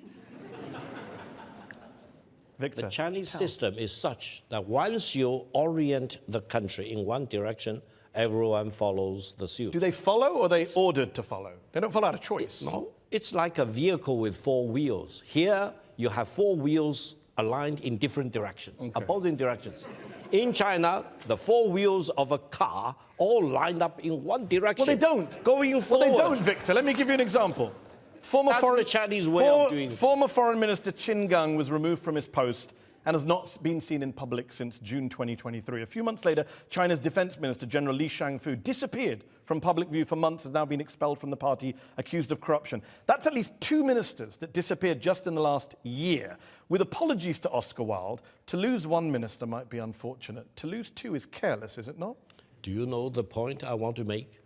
[SPEAKER 1] Victor.
[SPEAKER 2] The Chinese system is such that once you orient the country in one direction, everyone follows the suit.
[SPEAKER 1] Do they follow or are they ordered to follow? They don't follow out of choice.
[SPEAKER 2] No, it's like a vehicle with 4 wheels. Here, you have 4 wheels aligned in different directions, opposing directions. In China, the 4 wheels of a car all lined up in one direction.
[SPEAKER 1] Well, they don't.
[SPEAKER 2] Going forward.
[SPEAKER 1] Well, they don't, Victor. Let me give you an example.
[SPEAKER 2] That's the Chinese way of doing it.
[SPEAKER 1] Former Foreign Minister Qin Gang was removed from his post and has not been seen in public since June 2023. A few months later, China's Defense Minister, General Li Shangfu, disappeared from public view for months, has now been expelled from the party, accused of corruption. That's at least 2 ministers that disappeared just in the last year. With apologies to Oscar Wilde, to lose one minister might be unfortunate. To lose two is careless, is it not?
[SPEAKER 2] Do you know the point I want to make?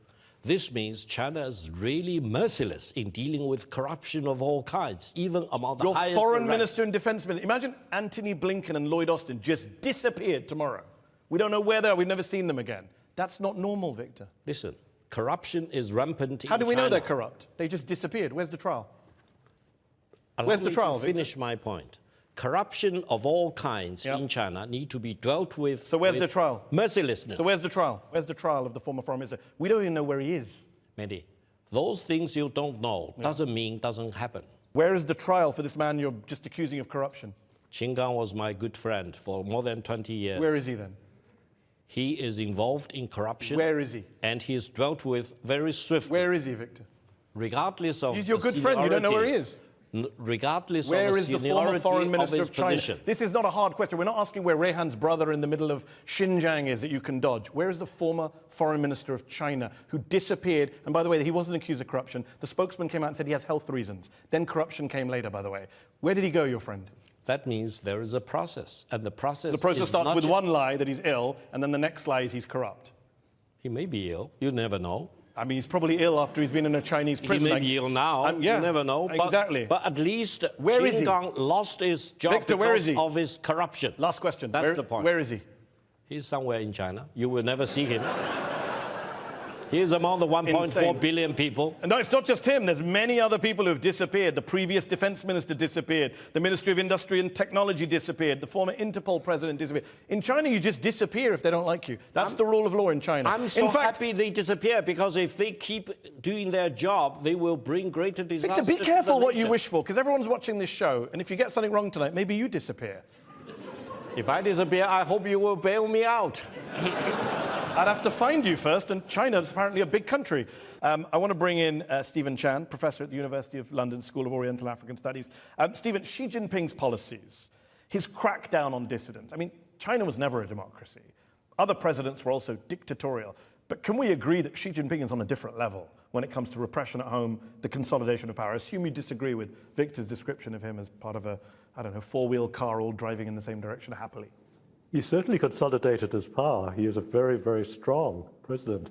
[SPEAKER 2] This means China is really merciless in dealing with corruption of all kinds, even among the
[SPEAKER 1] Your
[SPEAKER 2] highest
[SPEAKER 1] foreign
[SPEAKER 2] ranks.
[SPEAKER 1] minister and defense minister, imagine Antony Blinken and Lloyd Austin just disappeared tomorrow. We don't know where they are, we've never seen them again. That's not normal, Victor.
[SPEAKER 2] Listen, corruption is rampant in China.
[SPEAKER 1] How do we know they're corrupt? They just disappeared. Where's the trial?
[SPEAKER 2] Allow
[SPEAKER 1] Where's the
[SPEAKER 2] me
[SPEAKER 1] trial,
[SPEAKER 2] to finish my point. Corruption of all kinds in China need to be dealt with.
[SPEAKER 1] So where's
[SPEAKER 2] with
[SPEAKER 1] the trial?
[SPEAKER 2] Mercilessness.
[SPEAKER 1] So where's the trial? Where's the trial of the former foreign minister? We don't even know where he is.
[SPEAKER 2] Mehdi, those things you don't know doesn't mean doesn't happen.
[SPEAKER 1] Where is the trial for this man you're just accusing of corruption?
[SPEAKER 2] Qin Gang was my good friend for more than 20 years.
[SPEAKER 1] Where is he then?
[SPEAKER 2] He is involved in corruption.
[SPEAKER 1] Where is he?
[SPEAKER 2] And he is dealt with very swiftly.
[SPEAKER 1] Where is he, Victor?
[SPEAKER 2] Regardless of
[SPEAKER 1] He's your
[SPEAKER 2] the
[SPEAKER 1] good friend. You don't know where he is.
[SPEAKER 2] Regardless
[SPEAKER 1] Where
[SPEAKER 2] of the
[SPEAKER 1] is the
[SPEAKER 2] seniority
[SPEAKER 1] former foreign minister
[SPEAKER 2] of his
[SPEAKER 1] of China?
[SPEAKER 2] position.
[SPEAKER 1] This is not a hard question. We're not asking where Rehan's brother in the middle of Xinjiang is that you can dodge. Where is the former foreign minister of China who disappeared? And by the way, he wasn't accused of corruption. The spokesman came out and said he has health reasons. Then corruption came later, by the way. Where did he go, your friend?
[SPEAKER 2] That means there is a process, and the process
[SPEAKER 1] Starts with one lie that he's ill, and then the next lie is he's corrupt.
[SPEAKER 2] He may be ill. You never know.
[SPEAKER 1] I mean, he's probably ill after he's been in a Chinese prison.
[SPEAKER 2] He may be ill now. You never know.
[SPEAKER 1] Exactly.
[SPEAKER 2] But at least
[SPEAKER 1] Where is he?
[SPEAKER 2] Qin Gang lost his job
[SPEAKER 1] Victor, where is
[SPEAKER 2] because
[SPEAKER 1] he?
[SPEAKER 2] of his corruption.
[SPEAKER 1] Last question.
[SPEAKER 2] That's the point.
[SPEAKER 1] Where is he?
[SPEAKER 2] He's somewhere in China. You will never see him. He is among the 1.4
[SPEAKER 1] Insane.
[SPEAKER 2] billion people.
[SPEAKER 1] And no, it's not just him. There's many other people who have disappeared. The previous defense minister disappeared. The Ministry of Industry and Technology disappeared. The former Interpol president disappeared. In China, you just disappear if they don't like you. That's the rule of law in China.
[SPEAKER 2] I'm so happy they disappear, because if they keep doing their job, they will bring greater disaster.
[SPEAKER 1] Victor, be careful
[SPEAKER 2] to the
[SPEAKER 1] what you
[SPEAKER 2] nation.
[SPEAKER 1] wish for, because everyone's watching this show. And if you get something wrong tonight, maybe you disappear.
[SPEAKER 2] If I disappear, I hope you will bail me out.
[SPEAKER 1] I'd have to find you first, and China is apparently a big country. I want to bring in Stephen Chan, professor at the University of London School of Oriental African Studies. Stephen, Xi Jinping's policies, his crackdown on dissidents. I mean, China was never a democracy. Other presidents were also dictatorial. But can we agree that Xi Jinping is on a different level when it comes to repression at home, the consolidation of power? I assume you disagree with Victor's description of him as part of a, I don't know, four-wheel car all driving in the same direction happily.
[SPEAKER 3] He certainly consolidated his power. He is a very, very strong president.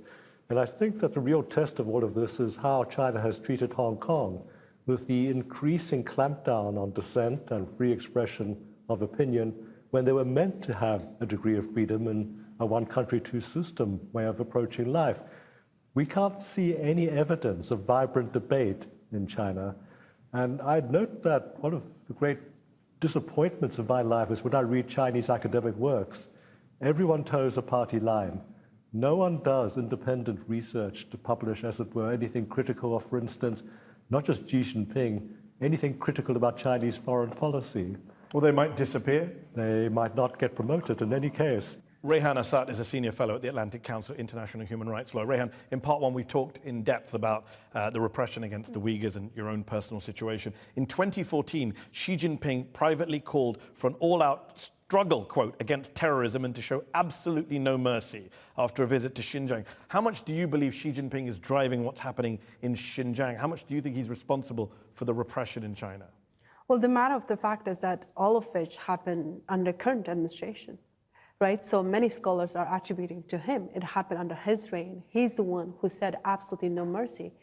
[SPEAKER 3] And I think that the real test of all of this is how China has treated Hong Kong, with the increasing clampdown on dissent and free expression of opinion, when they were meant to have a degree of freedom and a one country, two system way of approaching life. We can't see any evidence of vibrant debate in China. And I'd note that one of the great disappointments of my life is when I read Chinese academic works. Everyone toes a party line. No one does independent research to publish, as it were, anything critical of, for instance, not just Xi Jinping, anything critical about Chinese foreign policy.
[SPEAKER 1] Well, they might disappear.
[SPEAKER 3] They might not get promoted in any case.
[SPEAKER 1] Rehan Assad is a senior fellow at the Atlantic Council of International Human Rights Law. Rehan, in part one, we talked in depth about the repression against the Uyghurs and your own personal situation. In 2014, Xi Jinping privately called for an all-out struggle, quote, against terrorism and to show absolutely no mercy after a visit to Xinjiang. How much do you believe Xi Jinping is driving what's happening in Xinjiang? How much do you think he's responsible for the repression in China?
[SPEAKER 5] Well, the matter of the fact is that all of which happened under current administration. Right? So many scholars are attributing to him. It happened under his reign. He's the one who said absolutely no mercy.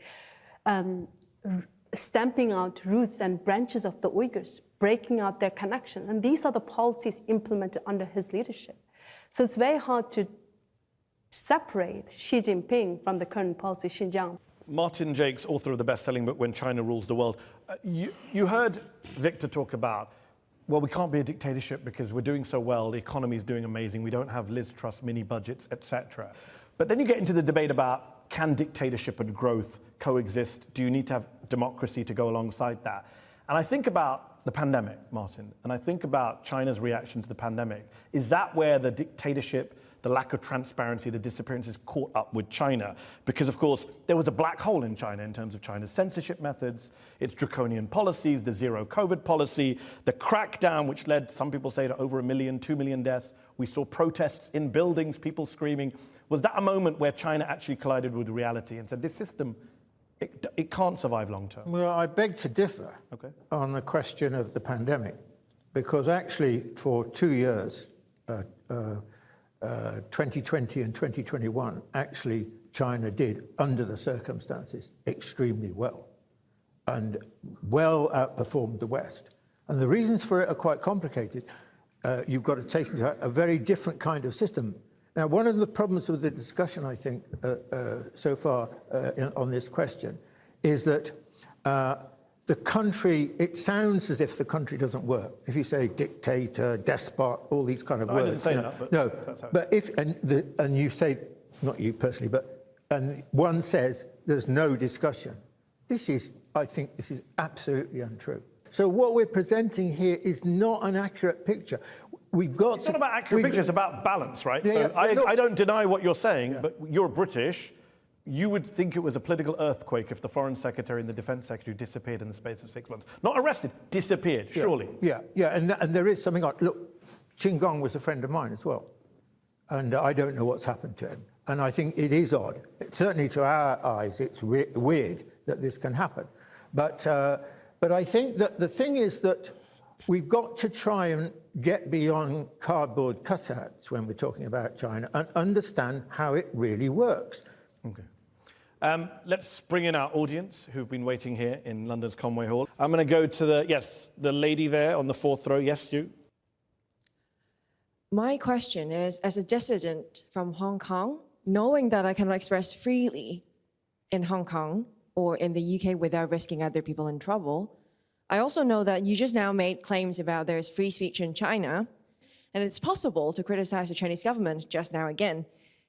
[SPEAKER 5] Stamping out roots and branches of the Uyghurs, breaking out their connection. And these are the policies implemented under his leadership. So it's very hard to separate Xi Jinping from the current policy, Xinjiang.
[SPEAKER 1] Martin Jakes, author of the best-selling book, When China Rules the World. You heard Victor talk about, well, we can't be a dictatorship because we're doing so well, the economy's doing amazing, we don't have Liz Truss mini budgets, etc. But then you get into the debate about, can dictatorship and growth coexist? Do you need to have democracy to go alongside that? And I think about the pandemic, Martin, and I think about China's reaction to the pandemic. Is that where the dictatorship, the lack of transparency, the disappearances caught up with China. Because, of course, there was a black hole in China in terms of China's censorship methods, its draconian policies, the zero COVID policy, the crackdown, which led, some people say, to over 1 million, 2 million deaths. We saw protests in buildings, people screaming. Was that a moment where China actually collided with reality and said, this system, it can't survive long term?
[SPEAKER 4] Well, I beg to differ on the question of the pandemic, because actually for 2 years, 2020 and 2021, actually China did, under the circumstances, extremely well and well outperformed the West. And the reasons for it are quite complicated. You've got to take into account a very different kind of system. Now, one of the problems with the discussion, I think, so far on this question is that the country, it sounds as if the country doesn't work. If you say dictator, despot, all these kind of words.
[SPEAKER 1] I didn't say that, but
[SPEAKER 4] no,
[SPEAKER 1] that's how
[SPEAKER 4] but if, and you say, not you personally, but and one says there's no discussion. This is, I think this is absolutely untrue. So what we're presenting here is not an accurate picture. We've got
[SPEAKER 1] It's not about accurate picture, it's about balance, right?
[SPEAKER 4] Yeah,
[SPEAKER 1] So
[SPEAKER 4] yeah,
[SPEAKER 1] I don't deny what you're saying, but you're British. You would think it was a political earthquake if the Foreign Secretary and the Defence Secretary disappeared in the space of 6 months. Not arrested, disappeared, surely.
[SPEAKER 4] Yeah, and there is something odd. Look, Qin Gong was a friend of mine as well. And I don't know what's happened to him. And I think it is odd. Certainly to our eyes, it's weird that this can happen. But I think that the thing is that we've got to try and get beyond cardboard cutouts when we're talking about China and understand how it really works.
[SPEAKER 1] Okay. Let's bring in our audience who've been waiting here in London's Conway Hall. I'm going to go to the lady there on the 4th row. Yes, you.
[SPEAKER 6] My question is, as a dissident from Hong Kong, knowing that I cannot express freely in Hong Kong or in the UK without risking other people in trouble, I also know that you just now made claims about there's free speech in China, and it's possible to criticize the Chinese government just now again.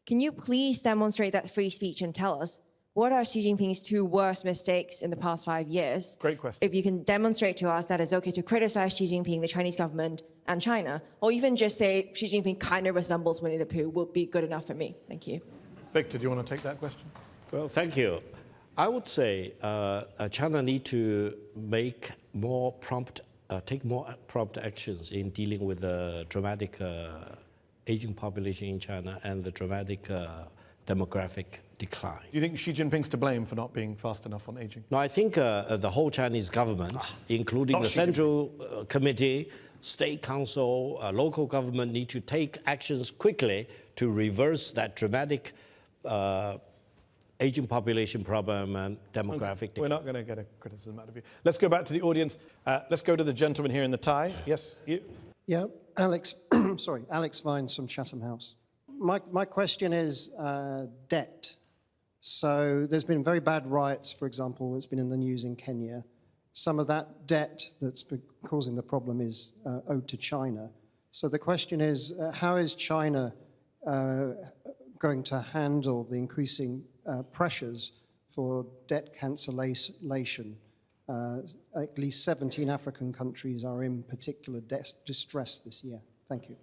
[SPEAKER 6] Can you please demonstrate that free speech and tell us what are Xi Jinping's 2 worst mistakes in the past 5 years?
[SPEAKER 1] Great question.
[SPEAKER 6] If you can demonstrate to us that it's okay to criticize Xi Jinping, the Chinese government, and China, or even just say Xi Jinping kind of resembles Winnie the Pooh, would be good enough for me. Thank you.
[SPEAKER 1] Victor, do you want to take that question?
[SPEAKER 2] Well, thank you. I would say China need to make more prompt, take more prompt actions in dealing with the dramatic aging population in China and the dramatic demographic decline.
[SPEAKER 1] Do you think Xi Jinping's to blame for not being fast enough on aging?
[SPEAKER 2] No, I think the whole Chinese government, including the Central Committee, State Council, local government, need to take actions quickly to reverse that dramatic aging population problem and demographic decline.
[SPEAKER 1] We're not going to get a criticism out of you. Let's go back to the audience. Let's go to the gentleman here in the tie. Yes, you.
[SPEAKER 7] Yeah, Alex, sorry, Alex Vines from Chatham House. My question is debt. So there's been very bad riots, for example, it's been in the news in Kenya. Some of that debt that's been causing the problem is owed to China. So the question is, how is China going to handle the increasing pressures for debt cancellation? At least 17 African countries are in particular distress this year. Thank you.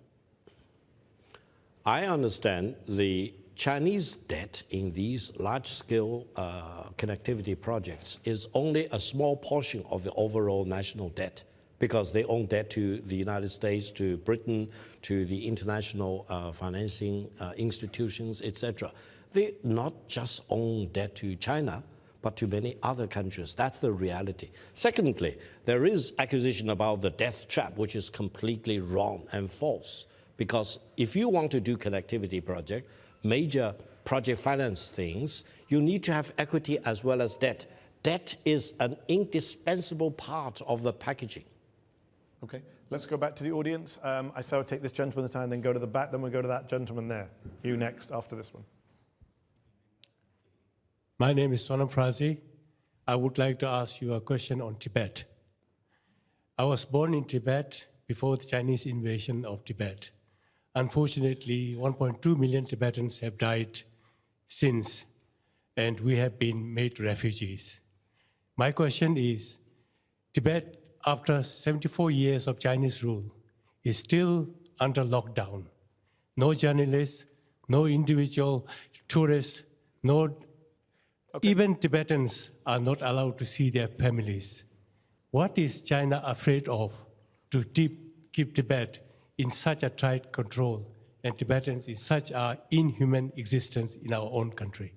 [SPEAKER 2] I understand the Chinese debt in these large-scale connectivity projects is only a small portion of the overall national debt because they own debt to the United States, to Britain, to the international financing institutions, etc. They not just own debt to China, but to many other countries. That's the reality. Secondly, there is accusation about the death trap, which is completely wrong and false. Because if you want to do connectivity project, major project finance things, you need to have equity as well as debt. Debt is an indispensable part of the packaging.
[SPEAKER 1] Okay, let's go back to the audience. I say I'll take this gentleman the time, then go to the back, then we'll go to that gentleman there. You next, after this one.
[SPEAKER 8] My name is Sonam Frazi. I would like to ask you a question on Tibet. I was born in Tibet before the Chinese invasion of Tibet. Unfortunately, 1.2 million Tibetans have died since, and we have been made refugees. My question is, Tibet, after 74 years of Chinese rule, is still under lockdown. No journalists, no individual tourists, even Tibetans are not allowed to see their families. What is China afraid of to keep Tibet in such a tight control and Tibetans in such an inhuman existence in our own country?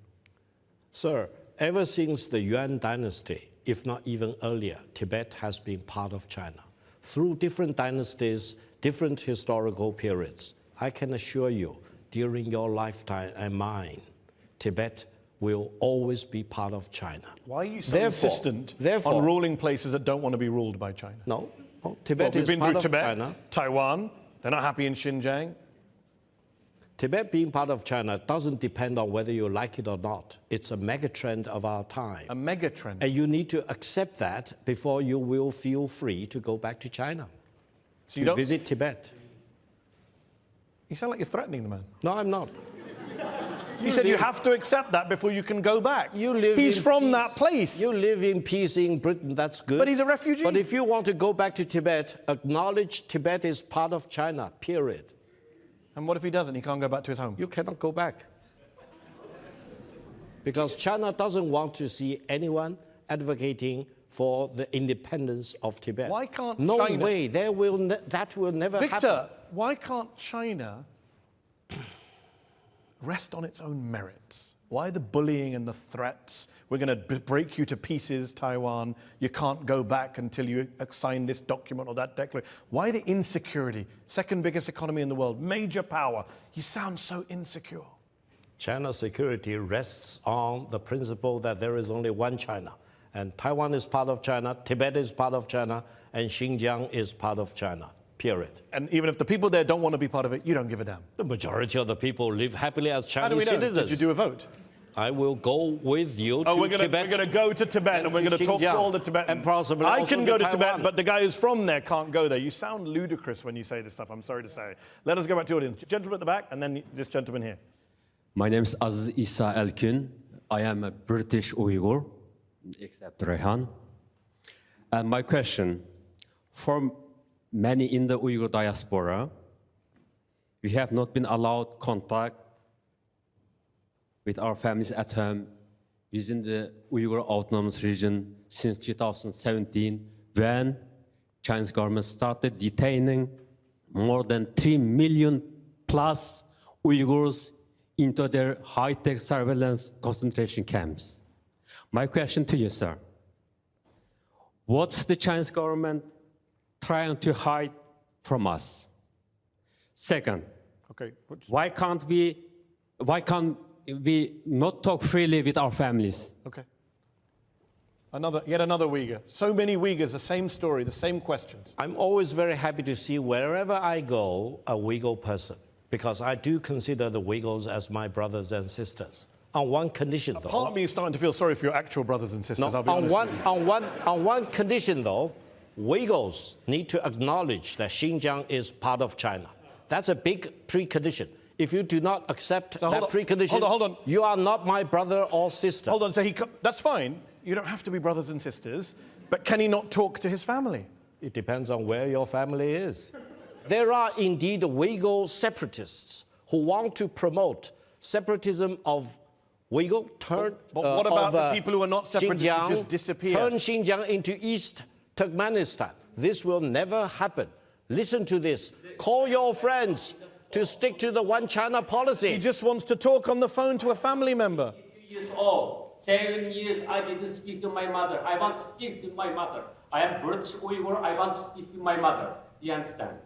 [SPEAKER 2] Sir, ever since the Yuan dynasty, if not even earlier, Tibet has been part of China. Through different dynasties, different historical periods, I can assure you, during your lifetime and mine, Tibet will always be part of China.
[SPEAKER 1] Why are you so insistent on ruling places that don't want to be ruled by China?
[SPEAKER 2] No, Tibet is part of China.
[SPEAKER 1] We've been through Tibet, Taiwan, they're not happy in Xinjiang.
[SPEAKER 2] Tibet being part of China doesn't depend on whether you like it or not. It's a megatrend of our time.
[SPEAKER 1] A megatrend.
[SPEAKER 2] And you need to accept that before you will feel free to go back to China,
[SPEAKER 1] so you don't
[SPEAKER 2] visit Tibet.
[SPEAKER 1] You sound like you're threatening the man.
[SPEAKER 2] No, I'm not.
[SPEAKER 1] You said you have to accept that before you can go back. He's from that place.
[SPEAKER 2] You live in peace in Britain, that's good.
[SPEAKER 1] But he's a refugee.
[SPEAKER 2] But if you want to go back to Tibet, acknowledge Tibet is part of China, period.
[SPEAKER 1] And what if he doesn't? He can't go back to his home?
[SPEAKER 2] You cannot go back. Because China doesn't want to see anyone advocating for the independence of Tibet.
[SPEAKER 1] Why can't
[SPEAKER 2] No
[SPEAKER 1] China...
[SPEAKER 2] way, that will never happen.
[SPEAKER 1] Victor, why can't China rest on its own merits? Why the bullying and the threats? We're going to break you to pieces, Taiwan. You can't go back until you sign this document or that declaration. Why the insecurity? Second biggest economy in the world, major power. You sound so insecure.
[SPEAKER 2] China's security rests on the principle that there is only one China. And Taiwan is part of China, Tibet is part of China, and Xinjiang is part of China. Period.
[SPEAKER 1] And even if the people there don't want to be part of it, you don't give a damn.
[SPEAKER 2] The majority of the people live happily as Chinese
[SPEAKER 1] How do we know?
[SPEAKER 2] citizens.
[SPEAKER 1] Did you do a vote?
[SPEAKER 2] I will go with you to Tibet.
[SPEAKER 1] We're going to go to Tibet and we're going to talk to all the Tibetans.
[SPEAKER 2] And possibly
[SPEAKER 1] I
[SPEAKER 2] also
[SPEAKER 1] can go to
[SPEAKER 2] Taiwan.
[SPEAKER 1] Tibet, but the guy who's from there can't go there. You sound ludicrous when you say this stuff, I'm sorry to say. Let us go back to the audience. Gentleman at the back and then this gentleman here.
[SPEAKER 9] My name is Aziz Isa Elkün. I am a British Uyghur, except Rehan. And my question, for many in the Uyghur diaspora, we have not been allowed contact with our families at home within the Uyghur Autonomous Region since 2017, when Chinese government started detaining more than 3 million plus Uyghurs into their high-tech surveillance concentration camps. My question to you, sir, what's the Chinese government trying to hide from us? Second, why can't we not talk freely with our families?
[SPEAKER 1] Okay. Yet another Uyghur. So many Uyghurs, the same story, the same questions.
[SPEAKER 2] I'm always very happy to see wherever I go a Uyghur person, because I do consider the Uyghurs as my brothers and sisters. On one condition, though.
[SPEAKER 1] Part of me is starting to feel sorry for your actual brothers and sisters,
[SPEAKER 2] No,
[SPEAKER 1] I'll be honest with you.
[SPEAKER 2] on one condition, though, Uyghurs need to acknowledge that Xinjiang is part of China. That's a big precondition. If you do not accept that precondition,
[SPEAKER 1] hold on.
[SPEAKER 2] You are not my brother or sister.
[SPEAKER 1] Hold on, so that's fine. You don't have to be brothers and sisters, but can he not talk to his family?
[SPEAKER 2] It depends on where your family is. There are indeed Uyghur separatists who want to promote separatism of Uyghur,
[SPEAKER 1] But what about the people who are not separatists who just disappear?
[SPEAKER 2] Turn Xinjiang into East Turkmenistan. This will never happen. Listen to this. Call your friends to stick to the one China policy.
[SPEAKER 1] He just wants to talk on the phone to a family member.
[SPEAKER 10] 2 years old, 7 years I didn't speak to my mother. I want to speak to my mother. I am British Uyghur. I want to speak to my mother. Do you understand?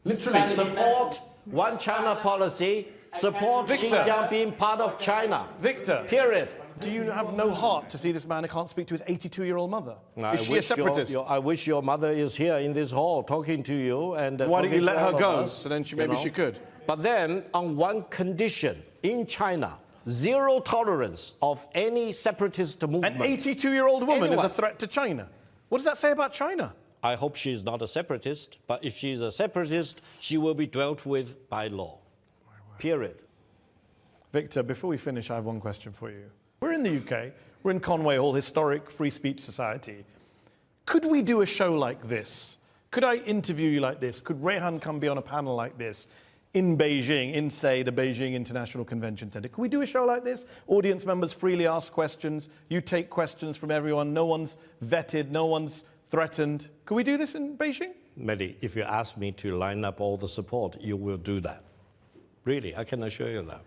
[SPEAKER 2] Literally support one China policy, support Xinjiang being part of China.
[SPEAKER 1] Victor.
[SPEAKER 2] Period.
[SPEAKER 1] Do you have no heart to see this man who can't speak to his 82-year-old mother? Is she a separatist?
[SPEAKER 2] I wish your mother is here in this hall talking to you. And
[SPEAKER 1] why don't you let her go?
[SPEAKER 2] Us,
[SPEAKER 1] So then maybe she could.
[SPEAKER 2] But then on one condition, in China, zero tolerance of any separatist movement.
[SPEAKER 1] An 82-year-old woman is a threat to China. What does that say about China?
[SPEAKER 2] I hope she's not a separatist, but if she's a separatist, she will be dealt with by law. Period.
[SPEAKER 1] Victor, before we finish, I have one question for you. We're in the UK, we're in Conway Hall, historic free speech society. Could we do a show like this? Could I interview you like this? Could Rehan come be on a panel like this? in Beijing, in, say, the Beijing International Convention Center. Can we do a show like this? Audience members freely ask questions. You take questions from everyone. No one's vetted. No one's threatened. Can we do this in Beijing?
[SPEAKER 2] Mehdi, if you ask me to line up all the support, you will do that. Really, I can assure you that.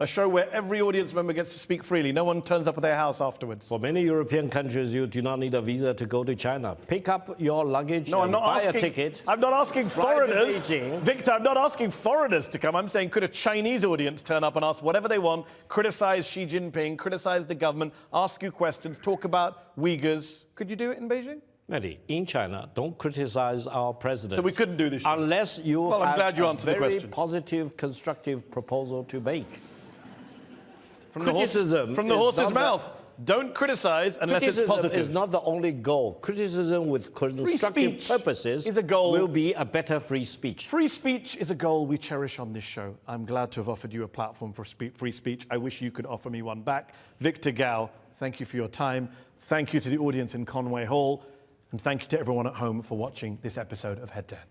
[SPEAKER 1] A show where every audience member gets to speak freely. No one turns up at their house afterwards.
[SPEAKER 2] For many European countries, you do not need a visa to go to China. Pick up your luggage and buy a ticket.
[SPEAKER 1] I'm not asking foreigners.
[SPEAKER 2] Beijing.
[SPEAKER 1] Victor, I'm not asking foreigners to come. I'm saying, could a Chinese audience turn up and ask whatever they want, criticize Xi Jinping, criticize the government, ask you questions, talk about Uyghurs? Could you do it in Beijing?
[SPEAKER 2] Mehdi, in China, don't criticize our president.
[SPEAKER 1] So we couldn't do this.
[SPEAKER 2] Unless you
[SPEAKER 1] I'm
[SPEAKER 2] have
[SPEAKER 1] glad you
[SPEAKER 2] a
[SPEAKER 1] answered the
[SPEAKER 2] very
[SPEAKER 1] question.
[SPEAKER 2] positive, constructive proposal to make.
[SPEAKER 1] From the horse's mouth. Don't criticize unless it's positive.
[SPEAKER 2] Criticism is not the only goal. Criticism with constructive purposes
[SPEAKER 1] is a goal.
[SPEAKER 2] Will be a better free speech.
[SPEAKER 1] Free speech is a goal we cherish on this show. I'm glad to have offered you a platform for free speech. I wish you could offer me one back. Victor Gao, thank you for your time. Thank you to the audience in Conway Hall. And thank you to everyone at home for watching this episode of Head to Head.